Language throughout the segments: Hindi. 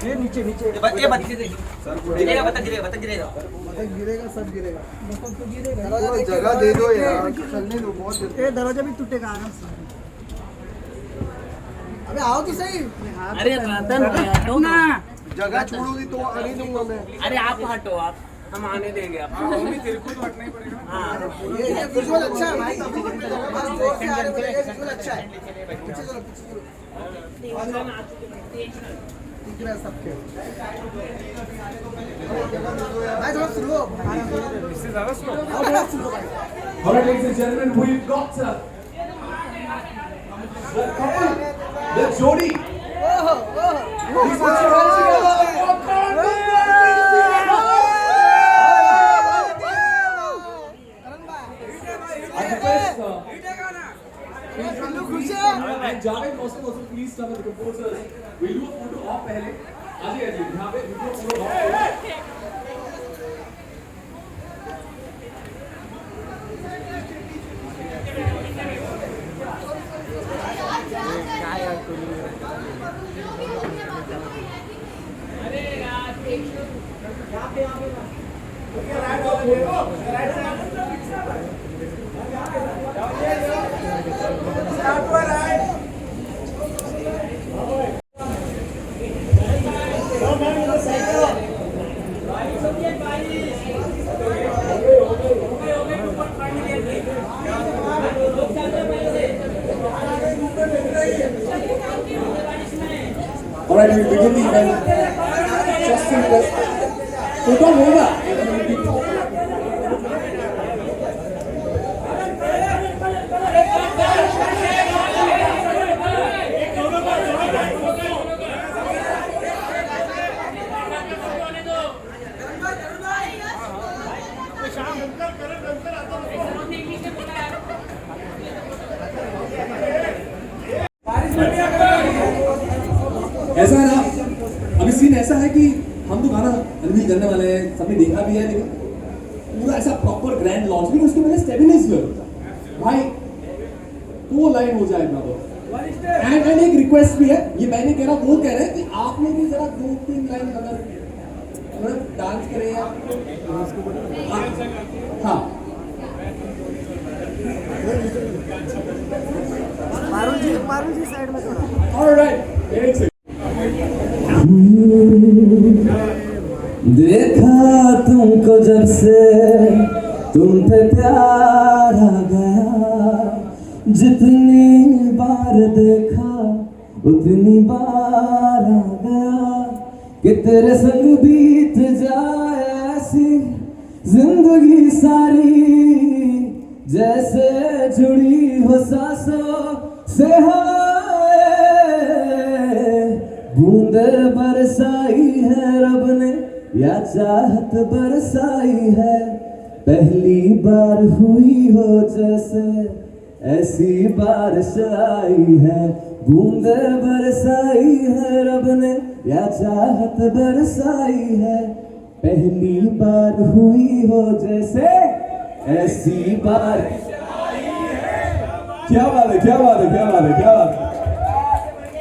ये नीचे नीचे ये बत्ती गिरेगा, बत्ती गिरेगा, बत्ती गिरेगा, गिरेगा, सब गिरेगा, मतलब तो गिरेगा। जगह दे दो यार, चलने दो, बहुत ये दरवाजा भी टूटेगा आराम से। अबे आओ तो सही। अरे हटो ना, जगह छोड़ोगी तो आने दूंगा मैं। अरे आप हटो, आप हम आने देंगे आपको। तेरे को तो हटना ही पड़ेगा। हाँ ये विजुअल अच्छा है भाई, बस जोर से आ रहे हो, ये विजुअल अच्छा है। पीछे चलो, पीछे चलो, दिख रहा है सबके। भाई थोड़ा स्लो, इससे ज़्यादा स्लो। थोड़ा स्लो भाई। All right, ladies and gentlemen, we've got the couple, the Jodi. ओहो, ओहो। Please put your hands together. I request, and Javed also please come and compose us. We'll do a photo op पहले. आजी आजी, यहाँ पे video photo op. All right, we begin the event. Just in the photo होगा. ऐसा है ना, अभी सीन ऐसा है कि हम तो गाना अनवील करने वाले हैं, सबने देखा भी है, लेकिन पूरा ऐसा प्रॉपर ग्रैंड लॉन्च, लेकिन उसके पहले स्टेबिलाइज कर भाई, तो वो लाइन हो जाए ब्रदर। एंड एक रिक्वेस्ट भी है, ये मैंने कह रहा, वो कह रहे हैं कि आपने भी जरा 2-3 लाइन अगर डांस करें या हाँ मारू जी साइड में थोड़ा। ऑलराइट, एक सेकंड। देखा तुमको जब से तुम पे प्यार आ गया, जितनी बार देखा उतनी बार आ गया, कि तेरे संग बीत जाए ऐसी जिंदगी सारी, जैसे जुड़ी हो सांसों से हवाएं, बूंदे बरसाई है रब ने या चाहत बरसाई है, पहली बार हुई हो जैसे ऐसी बारिश आई है, बूंदे बरसाई है रब ने या चाहत बरसाई है, पहली बार हुई हो जैसे ऐसी बारिश आई है। क्या बात है, क्या बात है, क्या बात है, क्या बात है।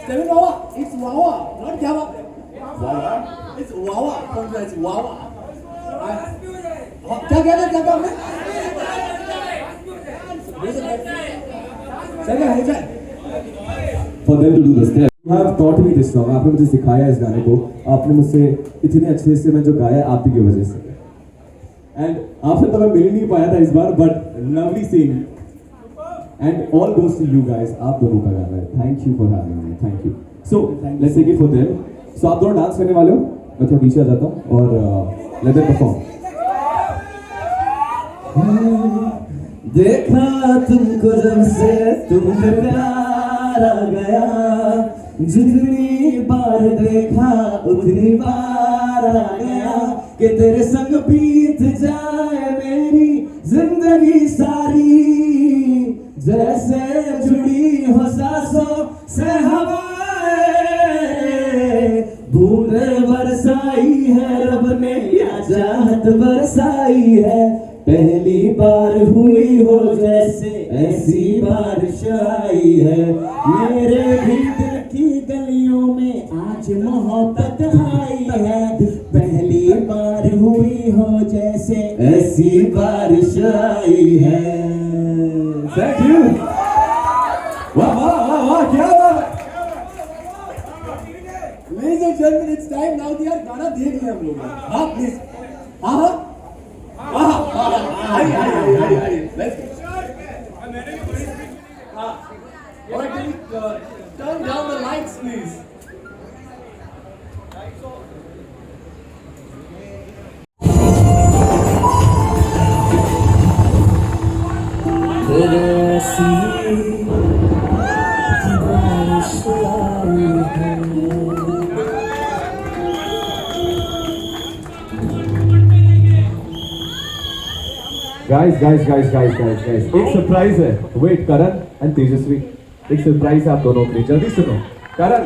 Steven Wawa, it's Wawa, not क्या बात है, Wawa, it's Wawa, it's Wawa। क्या कहना है, क्या काम है? चलिए हो जाए। For them to do this, they have taught me this song। आपने मुझे सिखाया इस गाने को, आपने मुझसे इतने अच्छे से मैं जो गाया आप ही की वजह से। And आपसे तो मैं मिल ही नहीं पाया था इस बार, but lovely seeing you। And all goes to you guys, आप दोनों का गाना है। Thank you for having me, thank you। So let's take it for them। So आप दोनों डांस करने वाले हो, मैं थोड़ा पीछे आ जाता हूँ और let them perform। देखा तुमको जब से तुम पे प्यार आ गया, जितनी बार देखा उतनी बार आ गया, कि तेरे संग बीत जाए मेरी जिंदगी सारी, जैसे जुड़ी हो सांसों से हवाएं, बूंदे बरसाई है रब ने या चाहत बरसाई है, पहली बार हुई हो जैसे ऐसी बारिश आई है, मेरे भी दिल की गलियों में आ आज मोहब्बत आई है, पहली बार हुई हो जैसे ऐसी बारिश आई है। Thank you. वाह वाह वाह वाह, क्या बात। Ladies and gentlemen, it's time now कि यार गाना देख लें हम लोग। हाँ प्लीज, हाँ हाँ हाँ हाँ, आइए let's go। हाँ, alright, can we turn down the lights please? Guys एक सरप्राइज है। वेट, करण एंड तेजस्वी, एक सरप्राइज है आप दोनों के लिए। जल्दी सुनो। Karan,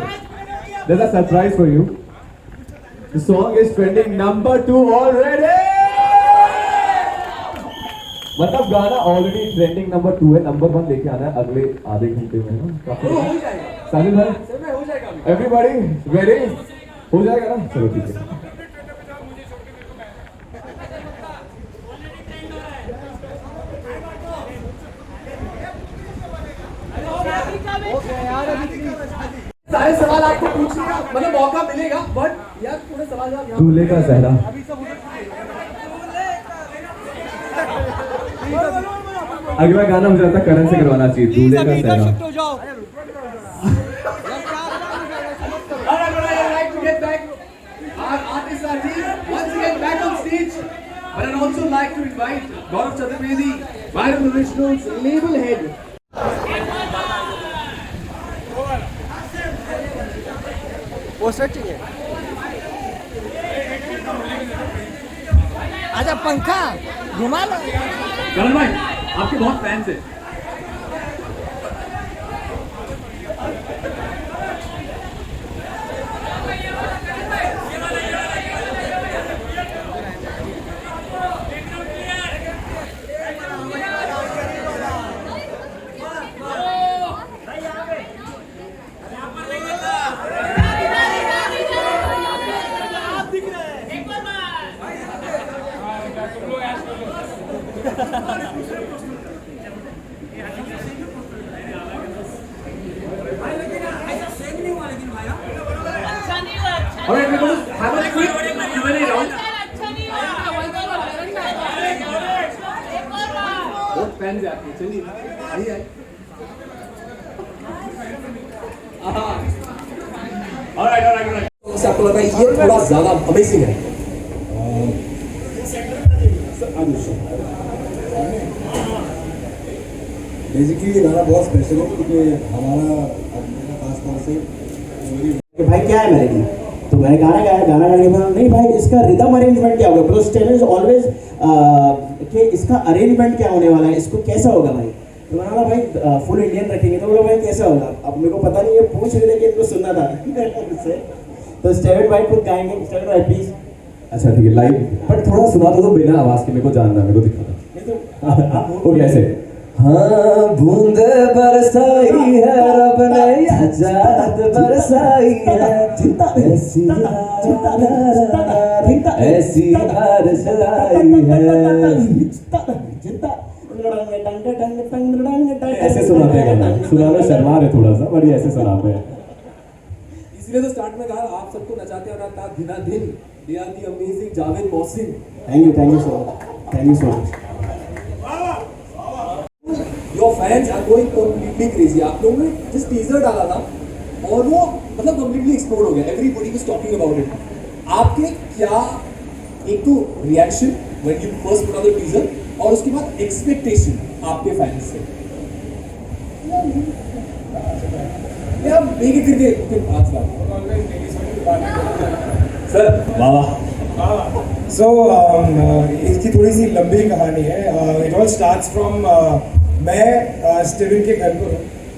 there is a surprise for you. The song is trending number 2 already. मतलब गाना ऑलरेडी ट्रेंडिंग नंबर 2 है। नंबर 1 लेके आना है अगले आधे घंटे में ना। साजिद भाई, एवरीबॉडी रेडी? हो जाएगा ना? चलो ठीक है। सारे सवाल आपको पूछने का मतलब मौका मिलेगा, बट यार पूरे सवाल जवाब यहाँ दूल्हे का सहरा। अगला गाना हो जाता करण से करवाना चाहिए, दूल्हे का सहरा। But I'd also like to invite Gaurav Chaturvedi, Byron Originals label head. Poster चाहिए। आजा पंखा घुमा लो। करण भाई, आपके बहुत फैंस हैं। All right, we're going to have a quick Q&A round. बहुत फैंस हैं आपके, चलिए आइए। All right. से आपको लगा ये थोड़ा ज़्यादा अमेजिंग है। बेसिकली ये गाना बहुत स्पेशल है क्योंकि हमारा खास तौर से कि भाई क्या है मेरे लिए, तो मैंने गाना गाया, गाना गाने के बाद नहीं भाई इसका रिदम अरेंजमेंट क्या होगा, बिकॉज स्टेन इज ऑलवेज कि इसका अरेंजमेंट क्या होने वाला है, इसको कैसा होगा भाई। तो मैंने बोला भाई फुल इंडियन रखेंगे, तो बोला भाई कैसा होगा। अब मेरे को पता नहीं, ये पूछ रहे थे कि इनको सुनना था उससे। तो स्टेवन भाई खुद गाएंगे, स्टेवन भाई प्लीज। अच्छा ठीक है, लाइव पर थोड़ा सुना दो बिना आवाज के, मेरे को जानना, मेरे को दिखाना। वो कैसे? हाँ बूंद बरसाई है रब ने, आजाद बरसाई है, ऐसी बारिश आई है। ऐसे सुनाते हैं गाना, सुनाना शर्मा रहे थोड़ा सा, बड़ी ऐसे सुनाते हैं। इसलिए तो स्टार्ट में कहा आप सबको नचाते और आता दिना दिन। They are the amazing Javed Mohsin. Thank you so much. Your fans are going completely crazy. आप लोगों ने जिस टीजर डाला था और वो मतलब completely explode हो गया। Everybody was talking about it. आपके क्या एक तो reaction when you first put out the teaser और उसके बाद expectation आपके fans से। यार मेरे करके फिर बात सर वाह। So इसकी थोड़ी सी लंबी कहानी है। It all starts from मैं स्टीवन के घर पर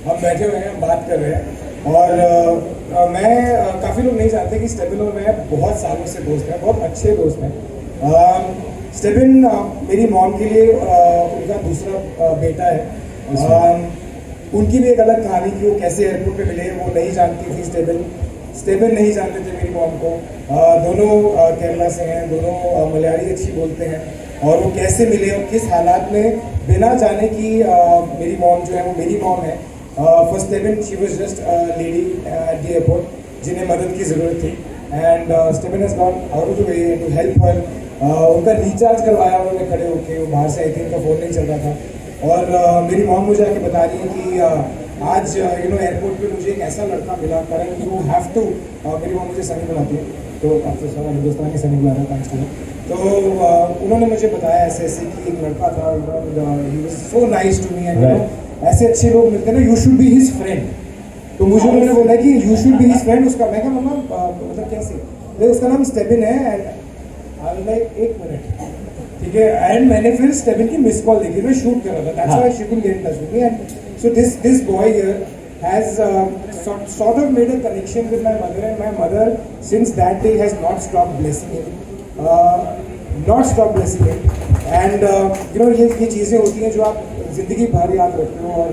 हम बैठे हुए हैं, हम बात कर रहे हैं और मैं काफ़ी लोग नहीं जानते कि स्टीवन और मैं बहुत सालों से दोस्त हैं, बहुत अच्छे दोस्त हैं। स्टीवन मेरी मॉम के लिए उनका दूसरा बेटा है। उनकी भी एक अलग कहानी थी, वो कैसे एयरपोर्ट पे मिले वो नहीं जानती थी स्टीवन। स्टेबिन नहीं जानते थे मेरी मॉम को। दोनों केरला से हैं, दोनों मलयाली अच्छी बोलते हैं, और वो कैसे मिले और किस हालात में, बिना जाने कि मेरी मॉम जो है वो मेरी मॉम है। For Stebin she was just lady at the airport जिन्हें मदद की ज़रूरत थी, and Stebin has gone out of the way to help her. उनका रिचार्ज करवाया उन्होंने खड़े होके, वो बाहर से आई थिंक उनका फ़ोन नहीं चल रहा था। और मेरी मॉम मुझे आके बता रही है कि आज एयरपोर्ट पे मुझे एक ऐसा लड़का मिला, करण यू हैव टू, मेरी मॉम मुझे सनी बुलाती है, तो आपसे सारा हिंदुस्तानी सनी बुला रहा था थैंक्स टू। तो उन्होंने मुझे बताया ऐसे ऐसे कि एक लड़का था, he was so nice to me, and ऐसे अच्छे लोग मिलते हैं ना, you should be his friend. तो मुझे उन्होंने बोला कि you should be his friend. उसका मैं कहा मम्मा मतलब कैसे, उसका नाम स्टेबिन है, एंड आई वाज लाइक एक मिनट, ठीक है। एंड मैंने फिर स्टेबिन की मिस कॉल देखी, मैं शूट कर रहा था, that's why she couldn't get in touch with me, and so this boy here has sort of made a connection with my mother, and my mother since that day has not stopped blessing him, and ये चीज़ें होती हैं जो आप ज़िंदगी भर याद रखते हो। और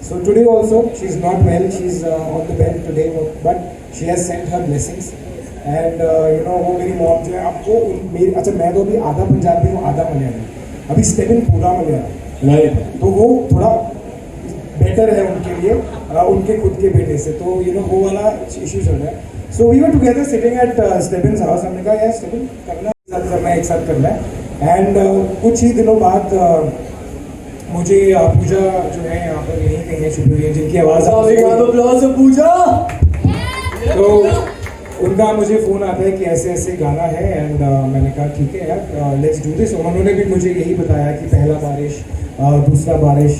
so today also she is not well, she is on the bed today, but she has sent her blessings, and वो मेरी मॉम जो है, आपको मेरी, अच्छा मैं तो अभी आधा पंजाबी हूँ आधा मलयाली, अभी स्टेबिन पूरा मलयाली, राइट, तो वो थोड़ा बेटर है उनके लिए, उनके खुद के बेटे से, तो वो वाला इशू चल रहा है। So we were together sitting at Stebin's house, हमने कहा यार स्टेबिन करना एक साथ करना है, एंड कुछ ही दिनों बाद मुझे पूजा जो है यहाँ पर यहीं कहीं छुपी हुई है, जिनकी आवाज़ पूजा, तो उनका मुझे फ़ोन आता है कि ऐसे ऐसे गाना है, एंड मैंने कहा ठीक है यार लेट्स डू दिस। उन्होंने भी मुझे यही बताया कि पहला बारिश, दूसरा बारिश,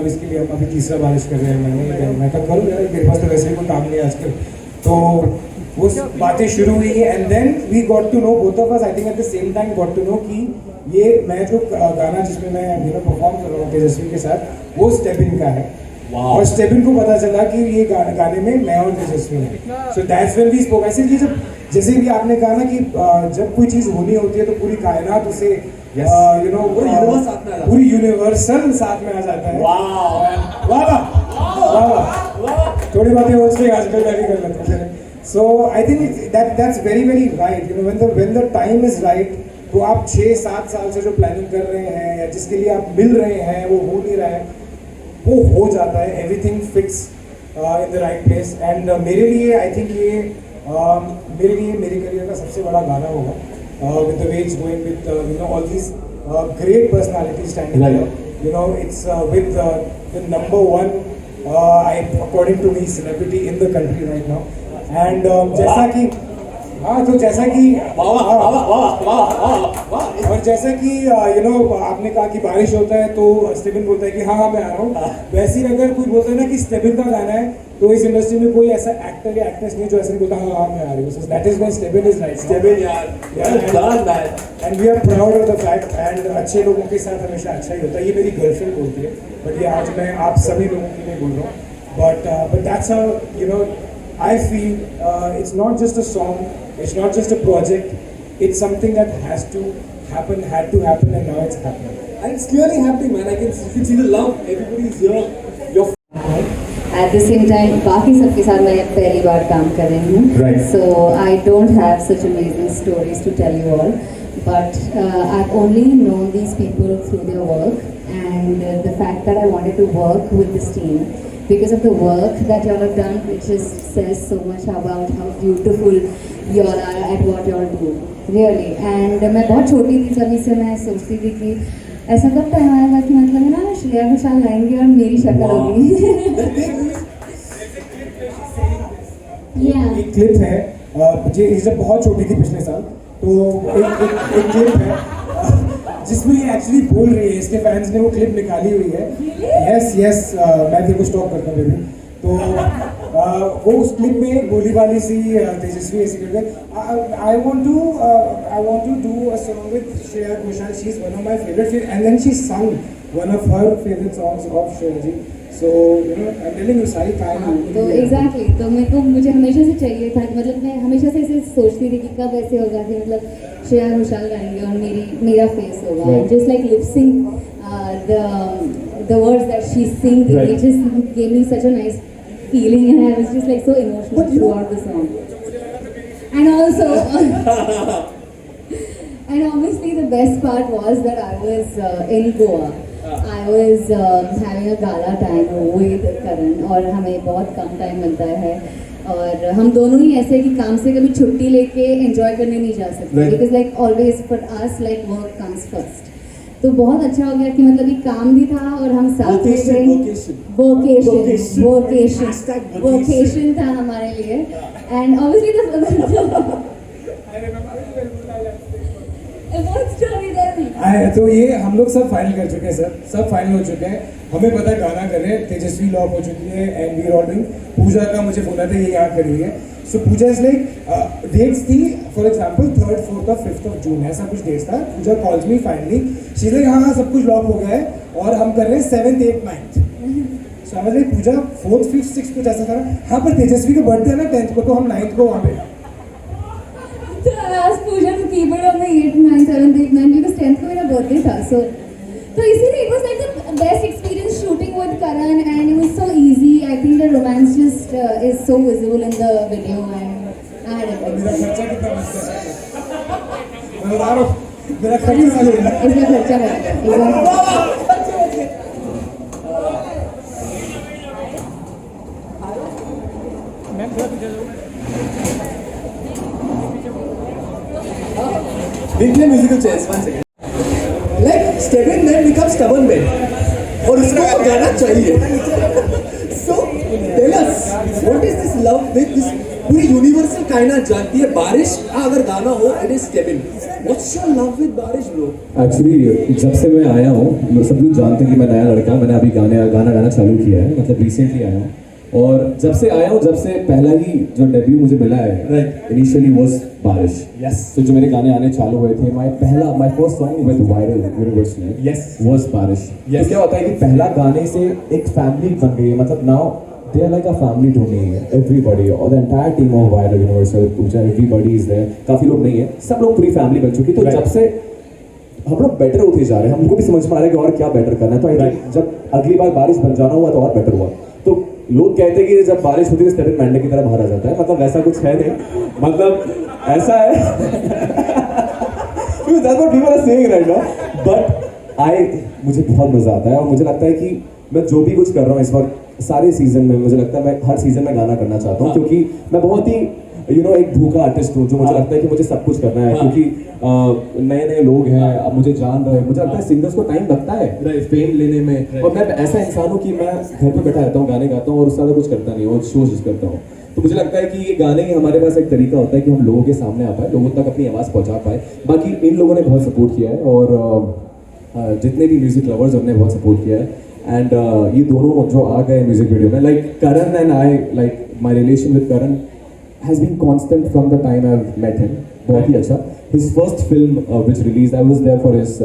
इसके लिए हम अभी तीसरा बारिश कर रहे हैं। मैं कहा करूँ यार, मेरे पास तो वैसे भी कोई काम नहीं है आजकल। तो वो बातें शुरू हुई, and then we got to know, both of us I think at the same time got to know कि ये मैं जो गाना जिसमें मैं परफॉर्म कर रहा हूँ तेजस्वी के साथ, वो स्टेबिन का है। और स्टेबिन को पता चला कि ये गाने में मैं और तेजस्वी हैं। So that's when we spoke. ऐसे कि जैसे कि आपने कहा ना कि जब कोई चीज़ होनी होती है तो पूरी कायनात उसे पूरी यूनिवर्सल साथ में आ जाता है। वाह वाह वाह, थोड़ी बातें हो सकती आजकल मैं भी कर लेता हूँ। So I think that's very very right, when the time is right, तो आप 6-7 साल से जो प्लानिंग कर रहे हैं या जिसके लिए आप मिल रहे हैं वो हो नहीं रहा है, वो हो जाता है, everything fits in the right place. And मेरे लिए आई थिंक ये मेरे करियर का सबसे बड़ा गाना होगा, with the way it's going, with all these great personalities standing here. It's with the number one, according to me, celebrity in the country right now. And जैसा कि और जैसा कि आपने कहा कि बारिश होता है तो स्टेबिन बोलता है कि हाँ मैं आ रहा हूँ, वैसे ही अगर कोई बोलता है ना कि स्टेबिन का गाना है, तो इस इंडस्ट्री में कोई ऐसा एक्टर या एक्ट्रेस नहीं जो ऐसे नहीं बोलता हाँ मैं आ रही हूँ। That is why Stebin is right. Stebin यार, and we are proud of the fact, and अच्छे लोगों के साथ हमेशा अच्छा ही होता है। ये मेरी गर्लफ्रेंड बोलती है, बट ये आज मैं आप सभी लोगों के लिए बोल रहा हूँ। But that's how I feel it's not just a song, it's not just a project, it's something that had to happen, and now it's happening. And it's clearly happening, man. You can see the love. Everybody is here. At the same time, बाकी सबके साथ मैं पहली बार काम कर रही हूँ. Right. So I don't have such amazing stories to tell you all, but I've only known these people through their work, and the fact that I wanted to work with this team. Because of the work that y'all have done, it just says so much about how beautiful y'all are at what y'all do, really. And मैं बहुत छोटी थी तभी से मैं सोचती थी कि ऐसा कब टाइम आएगा कि मतलब है ना श्रेया घोषाल गाएंगे और मेरी शक्ल होगी। एक क्लिप है ये जब बहुत छोटी थी पिछले साल, तो एक क्लिप है जिसमें ये एक्चुअली बोल रही है, इसके फैंस ने वो क्लिप निकाली हुई है। यस मैं तेरे को स्टॉप करता हूँ बेबी। तो वो उस क्लिप में गोली वाली सी तेजस्वी ऐसी करके I want to do a song with Shreya Ghoshal, she is one of my favourite, and then she sung one of her favourite songs of Shreya ji. So I am telling you सारी कहानी। तो एग्जैक्टली, तो मेरे को मुझे हमेशा से चाहिए था, मतलब मैं हमेशा से इसे सोचती थी कि कब ऐसे होगा कि मतलब श्रेया घोषाल गाएंगे और मेरा फेस होगा, just like lip sync the words that she sings, it just gave me such a nice feeling, and I was just like so emotional throughout the song. And also, and obviously the best part was that I was in Goa. I was having a gala time with Karan, और हमें बहुत कम टाइम मिलता है और हम दोनों ही ऐसे कि काम से कभी छुट्टी लेके एंजॉय करने नहीं जा सकते, because like always for us like work comes first. तो बहुत अच्छा हो गया कि मतलब एक काम भी था और हम साथ वोकेशन था हमारे लिए. एंड ऑब्वियसली तो ये हम लोग सब फाइनल कर चुके हैं सर, सब फाइनल हो चुके हैं. हमें पता है गाना कर रहे हैं, तेजस्वी लॉक हो चुकी है and we are all doing. Pooja का मुझे बोला था ये यहाँ खड़ी हुई है. So Pooja is like dates थी फॉर एग्जांपल 3rd, 4th और 5th ऑफ जून ऐसा कुछ डेट्स था. Pooja calls me finally, she is like हाँ सब कुछ लॉक हो गया है और हम कर रहे हैं 7th, 8th, 9th. So I was like Puja 4th, 5th, 6th कुछ ऐसा था. हाँ पर तेजस्वी का बर्थडे है ना 10th को, तो हम 9th को वहाँ पे. So I asked Pooja to keep it on the 8th, 9th, 7th, 8th, 9th because 10th को मेरा birthday था. So इसीलिए it was like the best experience shooting with Karan and it was so easy. I think the romance just is so visible in the video and I had it. मेरा खर्चा कितना बचता है? मैं बता रहा हूँ मेरा खर्चा कितना है? इसमें खर्चा करता We play musical chairs. 1 second. Like stubborn men become stubborn men. और उसको तो गाना चाहिए. So tell us, what is this love with this? पूरी यूनिवर्सल कायनात जानती है बारिश का अगर गाना हो it is Kevin. What's your love with बारिश bro? एक्चुअली जब से मैं आया हूँ सब लोग जानते हैं कि मैं नया लड़का हूँ. मैंने अभी गाना गाना चालू किया है, मतलब रिसेंटली आया हूँ. और जब से आया हूँ, जब से पहला ही जो डेब्यू मुझे मिला है इनिशियली वाज बारिश. Yes. तो जो मेरे गाने आने चालू हुए थे, my first song with viral universally was बारिश. तो क्या होता है कि पहला गाने से एक फैमिली बन गई है, मतलब now they are like a family to me. Everybody, or the entire team of Viral Universal, Pooja, everybody is there. काफी लोग नहीं है, सब लोग पूरी फैमिली बन चुकी. तो जब से हम लोग बेटर होते जा रहे हैं, हमको भी समझ में आ रहा है कि और क्या बेटर करना है. तो आई थिंक जब अगली बार बारिश बन जाना हुआ तो और बेटर हुआ. तो लोग कहते हैं कि जब बारिश होती है स्टेबिन मैंडे की तरह बाहर आ जाता है, मतलब वैसा कुछ है नहीं, मतलब ऐसा है. That's what people are saying right now. But मुझे बहुत मजा आता है और मुझे लगता है कि मैं जो भी कुछ कर रहा हूँ इस वक्त सारे सीजन में, मुझे लगता है मैं हर सीजन में गाना करना चाहता हूँ. क्योंकि मैं बहुत ही एक भूखा आर्टिस्ट हूँ, जो मुझे लगता है कि मुझे सब कुछ करना है. क्योंकि नए नए लोग हैं, अब मुझे जान रहे हैं. मुझे लगता है सिंगर्स को टाइम लगता है फेम लेने में. और मैं ऐसा इंसान हूँ कि मैं घर पे बैठा रहता हूँ, गाने गाता हूँ और उससे ज़्यादा कुछ करता नहीं हूँ, शोज करता हूँ. तो मुझे लगता है कि ये गाने ही हमारे पास एक तरीका होता है कि हम लोगों के सामने आ पाए, लोगों तक अपनी आवाज़ पहुँचा पाए. बाकी इन लोगों ने बहुत सपोर्ट किया है और जितने भी म्यूजिक लवर्स उन्होंने बहुत सपोर्ट किया है. एंड ये दोनों जो आ गए म्यूजिक वीडियो में, like Karan and I, like my relation with Karan has been constant from the time I have met him. बहुत ही अच्छा. His first film which release, I was there for his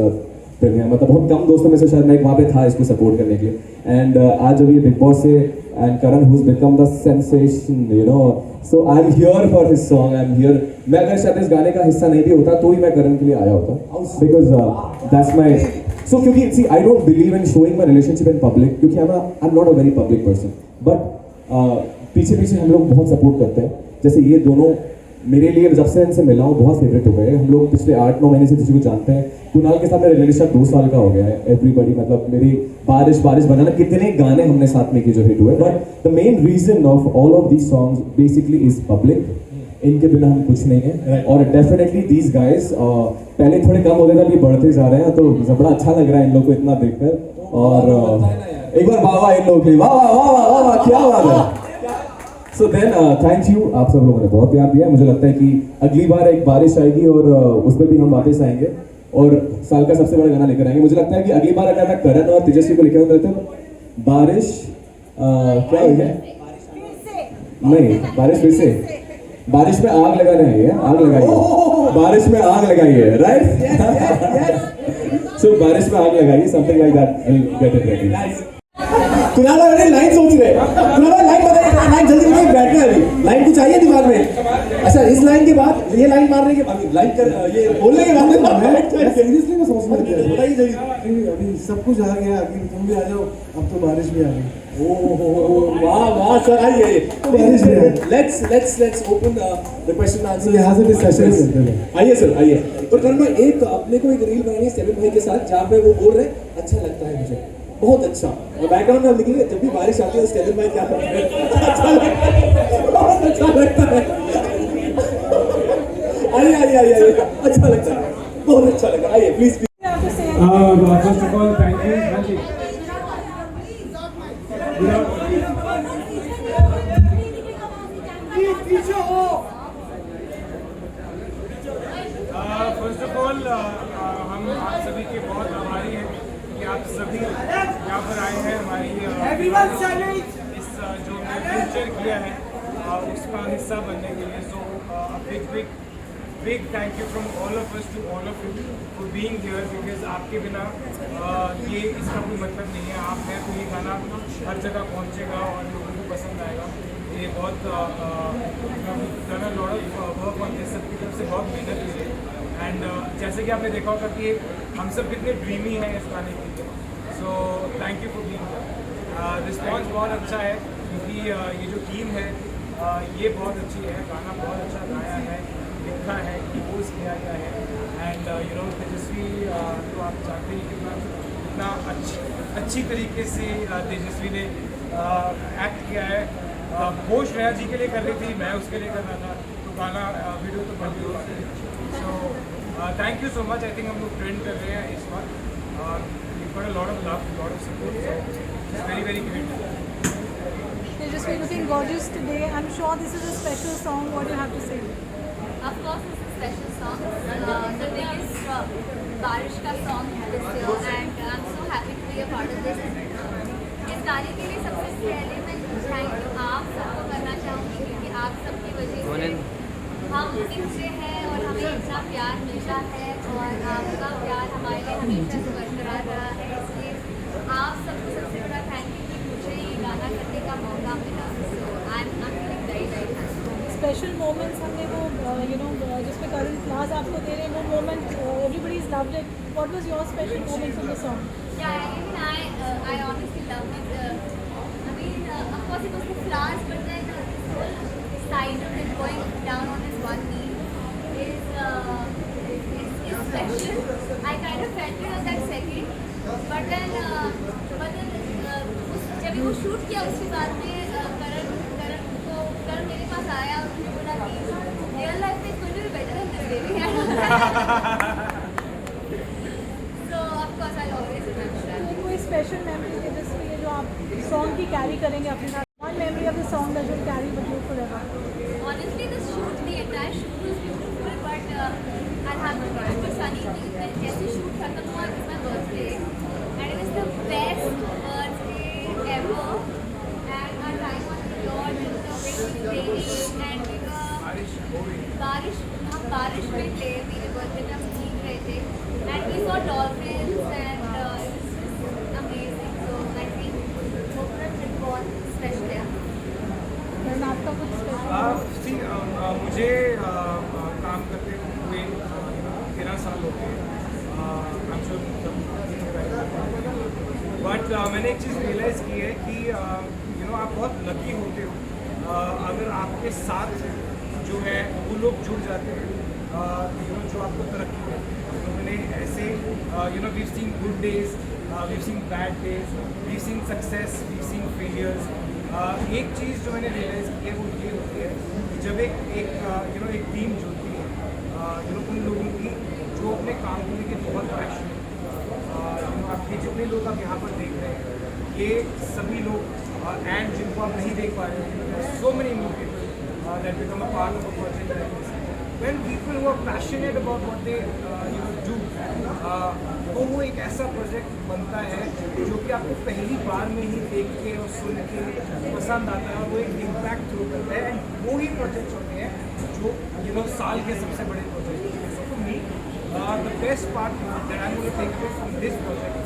premiere. मतलब बहुत कम दोस्तों में से शायद मैं वहाँ पे था इसको सपोर्ट करने के लिए. एंड आज जब ये बिग बॉस से and Karan who's become the sensation, you know, so I am here for his song. I am here. मैं अगर शायद इस गाने का हिस्सा नहीं भी होता तो ही मैं करण के लिए आया होता, बिकॉज दैट्स माई. So क्योंकि see I don't believe in showing my relationship in public, क्योंकि I'm not a very public person. But पीछे पीछे हम लोग बहुत सपोर्ट करते हैं. जैसे ये दोनों मेरे लिए जब से इनसे मिला हूँ बहुत फेवरेट हो गए. हम लोग पिछले 8-9 महीने से किसी को जानते हैं. कुणाल के साथ मेरा रिलेशन 2 साल का हो गया है. एवरीबडी, मतलब मेरी बारिश बनाना, कितने गाने हमने साथ में किए जो हिट हुए. But the main reason of all of these songs basically is public. इनके बिना हम कुछ नहीं है. और डेफिनेटली दीज गाइज पहले थोड़े कम होते थे, अभी बढ़ते जा रहे हैं. तो बड़ा अच्छा लग रहा है इन लोग को इतना देखकर. और एक बार वाह वाह इन लोग की, वाह वाह वाह वाह वाह, क्या बात है. सो देन थैंक यू, आप सब लोगों ने बहुत प्यार दिया. मुझे लगता है कि अगली बार एक बारिश आएगी और उस पर भी हम वापस आएंगे और साल का सबसे बड़ा गाना लेकर आएंगे. मुझे लगता है कि अगली बार अगर मैं करण और तेजस्वी को लेकर करते तो बारिश क्या है, नहीं बारिश फिर से, बारिश में आग लगाने आई है, आग लगाइए, बारिश में आग लगाइए, राइट. सो बारिश में आग लगाइए, something like that. Will get it ready. Kunal अरे लाइन सोच रहे कुणाल लाइन बताइए लाइन जल्दी बताइए बैठना है अभी लाइन कुछ चाहिए दिमाग में अच्छा इस लाइन के बाद ये लाइन मारने के बाद लाइन कर ये बोलने के बाद सीरियसली मैं सोच रहा था बताइए जल्दी अभी सब कुछ आ गया अभी तुम भी आ जाओ अब तो बारिश भी आ गई वाह वाह सर आइए बारिश भी आ गई let's open the question answer यहाँ से भी सेशन करते हैं आइए सर आइए और करण भाई एक अपने को एक रील बनानी है सेवन भाई के साथ जहाँ पे वो बोल रहे हैं अच्छा लगता है मुझे बहुत अच्छा और बैकग्राउंड में हम लिखेंगे जब भी बारिश आती है तो सेवन भाई क्या करते हैं अच्छा लगता है बहुत अच्छा लगता है आइए आइए आइए आइए अच्छा लगता है बहुत अच्छा लगा आइए please first of all thank you first of all हम आप सभी के बहुत आभारी हैं कि आप सभी यहाँ पर आए हैं हमारी इस जो वेंचर किया है उसका हिस्सा बनने के लिए so big thank you from all of us to all of you for being here because आपके बिना ये इसका कोई मतलब नहीं है आप हैं तो ये गाना हर जगह पहुँचेगा और लोगों को पसंद आएगा ये बहुत गाना lot of work on this सबकी तरफ से बहुत मेहनत हुई है एंड जैसे कि आपने देखा होगा कि हम सब कितने ड्रीमी हैं इस गाने के लिए so thank you for being response बहुत अच्छा है क्योंकि ये जो टीम है ये बहुत अच्छी है गाना बहुत अच्छा गाया है लिखा है कंपोज किया गया है एंड यू नो तेजस्वी तो आप जानते हैं कि इतना अच्छी तरीके से तेजस्वी ने एक्ट किया है घोष नया जी के लिए कर रही थी मैं उसके लिए कर रहा था तो गाना वीडियो तो बन गई so thank you so much I think हम लोग ट्रेंड कर रहे हैं इस बार got a lot of love, lot of support, so it's very, very great. Just looking gorgeous today. I'm sure this is a special song. What do you have to say? Of course, it's a special song. The biggest बारिश का song this year, and I'm so happy to be a part of this. इस गाने के लिए सबसे पहले मैं थैंक यू आप सबको करना चाहूँगी क्योंकि आप सबकी वजह से हम इतने हैं और हमें इतना प्यार मिलता है और आपका प्यार हमारे लिए हमेशा से बरकरार रहा है इसलिए आप सबको सबसे बड़ा थैंक यू कि मुझे ये गाना करने का मौका मिला so I am feeling very very happy special moments हमने वो जिसमें करंट क्लास आपको दे रहे हैं वो moment everybody is loved it what was your special moment from the song I honestly loved it. I mean, of course, it was the flowers, but then this whole side of it going down on his one knee is special. I kind of felt it on that second, but then जब वो शूट किया उसके बाद में करण मेरे पास आया और मुझे बोला कि रियल लाइफ में कोई भी बेटर है मेरे बेबी है so of course I'll always remember that. कोई स्पेशल मेमोरी है जिसके जो आप सॉन्ग की कैरी करेंगे अपने साथ one memory of the song that you'll carry with you forever. Honestly, the entire shoot was beautiful, but I'll have to give it to Sunny. जैसे shoot खत्म हुआ, it was my birthday, and it was the best birthday ever. And our time on the yacht, it was raining, and we were बारिश में थे, मेरे birthday में हम भीग रहे थे, and we saw dolphins, and it was just amazing. So I think Pokhara trip बहुत special है. आपका कुछ मुझे काम करते हुए 13 साल हो गए बट मैंने एक चीज़ रियलाइज़ की है कि आप बहुत लकी होते हो अगर आपके साथ जो है वो लोग जुड़ जाते हैं जो आपको तरक्की देते हैं तो मैंने ऐसे we've seen good days, we've seen bad days, we've seen success, we've seen failures. एक चीज़ जो मैंने रियलाइज़ की है वो ये होती है कि जब एक टीम जुड़ती है उन लोगों की जो अपने काम को लेकर बहुत पैशन आपके जितने लोग आप यहाँ पर देख रहे हैं ये सभी लोग एंड जिनको आप नहीं देख पा रहे हैं so many new people that become a part of a project like this when people who are passionate about what they do तो वो एक ऐसा प्रोजेक्ट बनता है जो कि आपको पहली बार में ही देख के और सुन के पसंद आता है और वो एक इम्पैक्ट थ्रू करता है एंड वो ही प्रोजेक्ट्स होते हैं जो साल के सबसे बड़े प्रोजेक्ट होते हैं so for me the best part that I am going to take from this project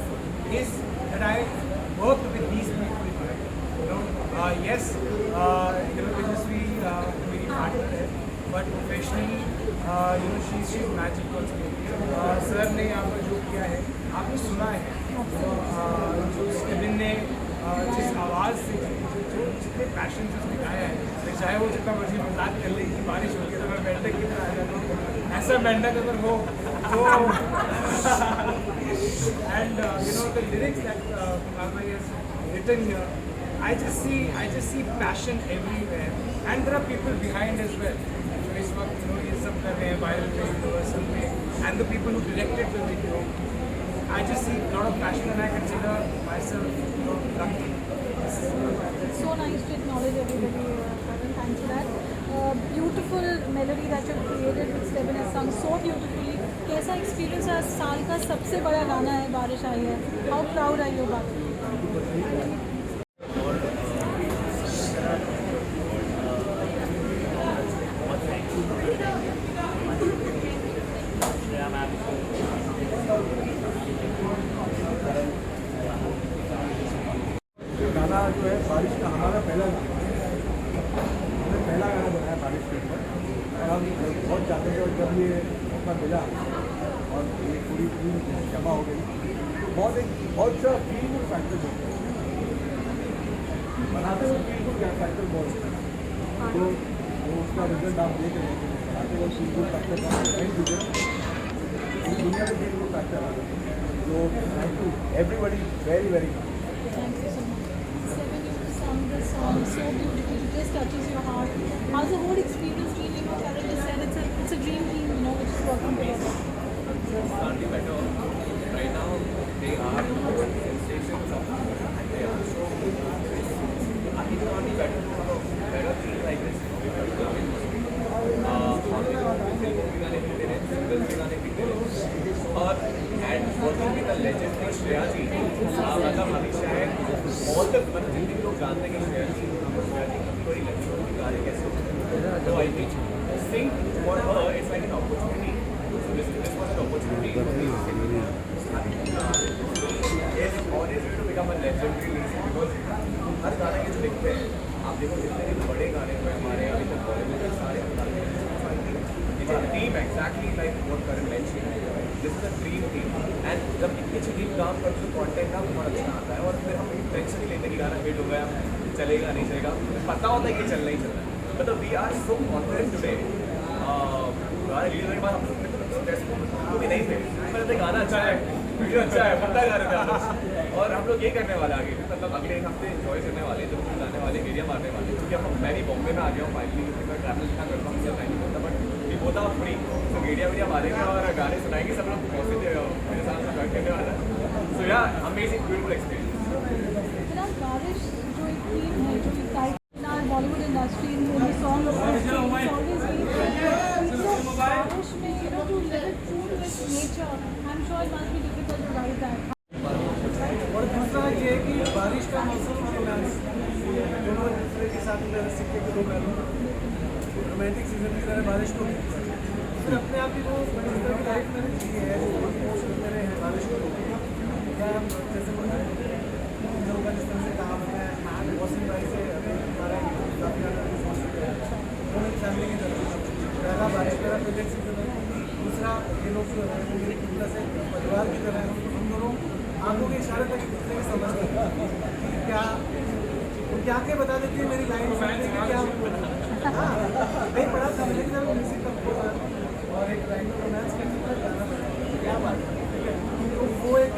is that I worked with these people Yes, Tejasvi मेरी पार्टनर है, but professionally, she's magic also. Sir ने यहाँ पर जो किया है, आपने सुना है, जो स्टीवन ने जिस आवाज़ से जितने पैशन से उसने गाया है, फिर चाहे वो जितना मर्जी मजाक कर ले कि बारिश होती है तो मैं मेंढक की तरह आ जाता हूँ, ऐसा मेंढक अगर हो तो and the lyrics that Kunal has written here, I just see passion everywhere, and there are people behind as well. So इस वक्त ये सब कर रहे हैं viral पे, universal पे, and the people who directed the video, I just see a lot of passion, and I consider myself lucky. So nice to acknowledge everybody, Karan. Thanks for that. Beautiful melody that you've created with Steven has sung so beautifully. कैसा एक्सपीरियंस है? साल का सबसे बड़ा गाना है बारिश आई है. How proud are you about it? गाना जो है बारिश का हमारा पहला गाना, हमने पहला गाना बनाया बारिश के ऊपर, और हम बहुत चाहते थे, और जब ये मौका मिला और ये पूरी टीम जमा हो गई तो बहुत सा फील गुड फैक्टर होता है, बनाते हुए फील गुड फैक्टर बहुत होता है, तो वो उसका रिजल्ट आप देख रहे हैं, बनाते हुए फील गुड फैक्टर का दुनिया में फील गुड फैक्टर आ गया, तो thank you everybody very very much. Thank you so much. Steven, you sung this song so beautifully. It just touches your heart. How's the whole experience been? Karan just said it's a dream team, which is working together. Can't be better. Right now, they are sensations of and they are so good. It can't be better to have a better team like this. गाने भी दे रहे हैं, सिंगल्स के गाने भी दे रहे हैं, और and working with the legendary Shreya ji, मतलब हमेशा है ऑल द मतलब जितने भी लोग जानते हैं कि श्रेया जी कभी बड़ी लगी होती गाने कैसे होते हैं, तो I think sing for her it's like an opportunity. This was an opportunity for me to sing yes, और is to become a legendary music, because हर गाने के जो लिखते हैं आप देखो जितने भी बड़े गाने हुए हमारे अभी तक बॉलीवुड के सारे गाने team exactly like what Karan mentioned, this is a dream team, and जब इतनी अच्छी टीम काम करते तो कॉन्टेंट का बहुत अच्छा आता है, और फिर हम टेंशन नहीं लेते कि गाना हिट हो गया चलेगा नहीं चलेगा, पता होता है कि चलना ही चलना है, मतलब we are so confident today. गाना रिलीज होने के बाद हम लोग भी नहीं थे, मैंने गाना अच्छा है, वीडियो अच्छा है, पता गा रहे थे हम लोग, और हम लोग ये करने वाले आगे, मतलब अगले एक हफ्ते एंजॉय करने वाले, जब हम जाने वाले एरिया मारने वाले, क्योंकि मैं भी बॉम्बे में आ गया हूँ फाइनली, मैं ट्रैवल इतना करता हूँ, मुझे नहीं होता, बट ये होता फ्री, तो एरिया मारेंगे और गाने सुनाएंगे, सब लोग पहुँचे मेरे साथ ज्वाइन करने वाला है, सो या अमेजिंग ब्यूटीफुल एक्सपीरियंस. बारिश जो एक टीम है, जो एक टाइप बॉलीवुड इंडस्ट्री में सॉन्ग बारिश में to live it true to its nature, I'm sure it must be difficult to write that. और दूसरा ये है कि बारिश का मौसम और रोमांस दोनों एक दूसरे के साथ सिक्के के दो पहलू, रोमांटिक सीजन की तरह बारिश को फिर अपने आप ही वो की लाइफ मैंने जी है, मेरे हैं बारिश को क्या हम जैसे लोगों का जिस तरह से कहा है मौसम भाई से हमारा फैमिली की तरफ पहला बारिश मेरा प्रोजेक्ट सीजन है, दूसरा ये लोग जो है वो मेरे एक तरह से परिवार की तरह है, हम दोनों आंखों के इशारे तक एक दूसरे की समझ कि क्या क्या बता देती है मेरी लाइन कि क्या हाँ नहीं पढ़ा था लेकिन म्यूजिक का और एक लाइन में रोमांस करने क्या बात है, तो वो एक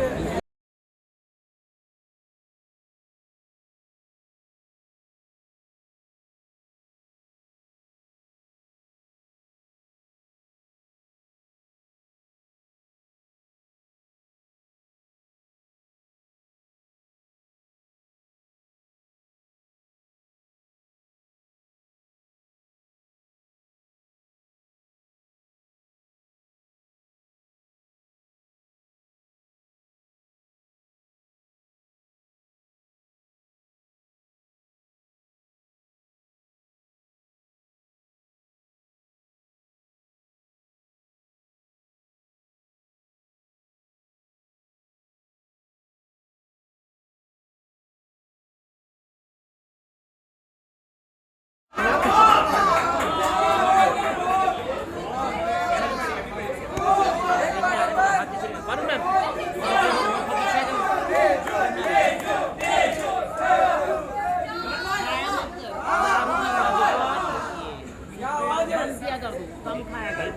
क्या कर दूँ, कम खाया कर।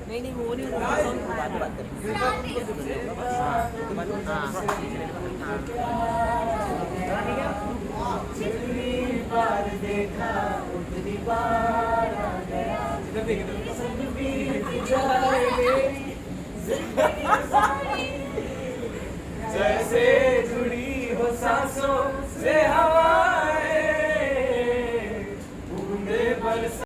नहीं नहीं वो नहीं, कम खाया जैसे जुड़ी हो सांसों से हवाएं, बूंदे बरसा।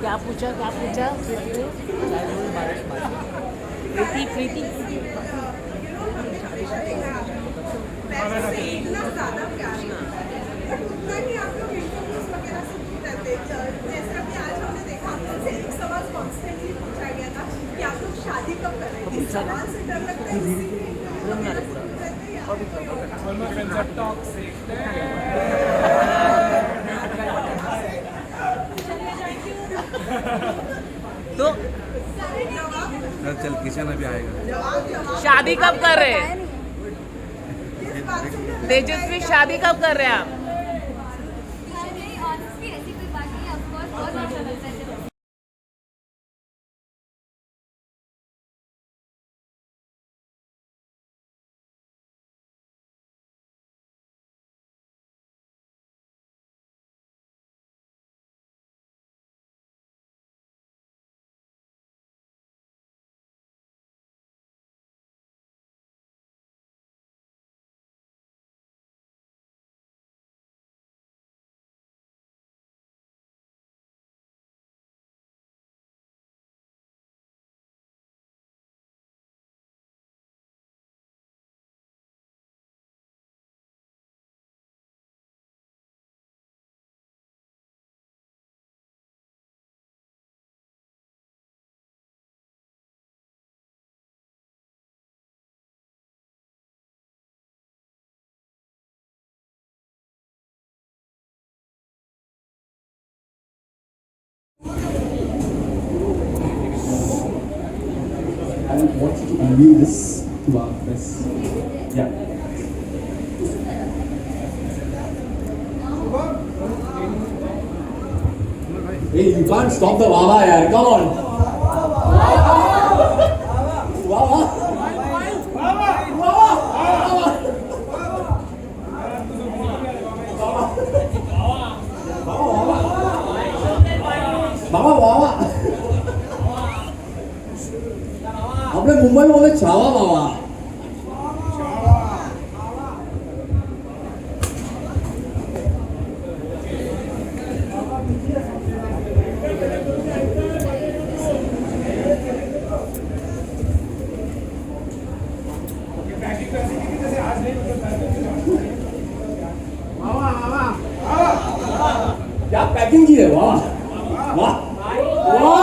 क्या पूछा प्रीति प्रीति इतना ज़्यादा प्यार उतना ही आप लोग इंटरव्यूज वगैरह से दूर रहते हैं। जैसे अभी आज हमने देखा आपसे एक सवाल कॉन्स्टेंटली पूछा गया था कि आप लोग शादी कब करेंगे। इस सवाल से डर लगता है तो चल किशन अभी आएगा। शादी कब कर रहे हैं तेजस्वी, शादी कब कर रहे हैं आप? I want you to unveil this to our press. Yeah. Hey, you can't stop the Wawa, yaar. Come on. Wawa. Wawa, Wawa. अपने मुंबई में बोलते छावा मावा। क्या पैकिंग की है, वाह वाह वाह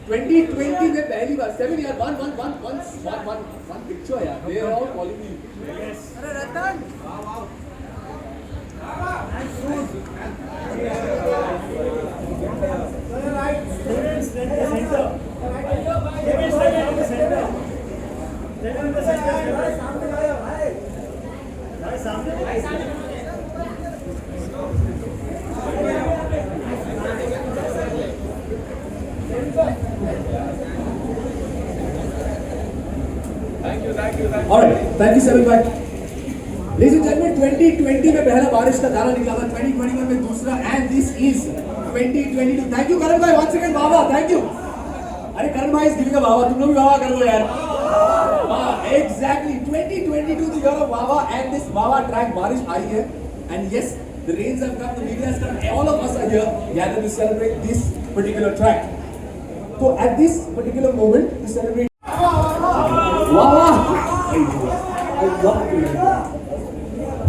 2020 में पहली बार 7 यार one picture यार they are all calling me अरे रतन Alright, thank you Seven bhai. Ladies and gentlemen, 2020 में पहला बारिश का गाना निकला था, 2021 में दूसरा, and this is 2022. Thank you Karan bhai, once again Wawa, thank you. अरे Karan bhai is giving a वावा, तुम लोग भी वावा कर दो यार. Exactly, 2022 the year of Wawa, and this Wawa track बारिश आई है, and yes, the rains have come, the media has come, all of us are here gathered to celebrate this particular track. So at this particular moment to celebrate Wawa. I love it.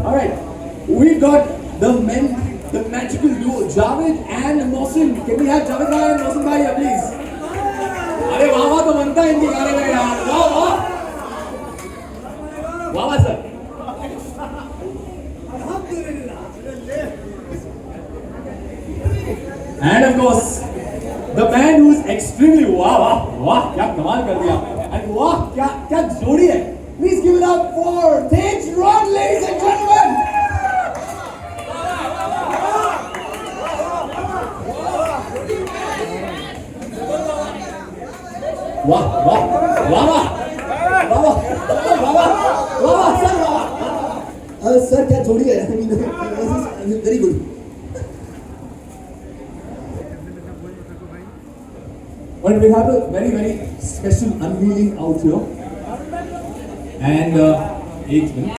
Alright, we got the magical duo, Javed and Mohsin. Can we have Javed bhai and Mohsin bhai here, please? अरे वावा तो बनता है इनके गाने में यार. वाह वावा sir. And of course, the man who is extremely वाह क्या कमाल कर दिया. And वाह क्या जोड़ी है. Please give it up for Tej Rod, ladies and gentlemen. वाह सर क्या जोड़ी है. Very good. But we have a very special unveiling out here. And एक मिनट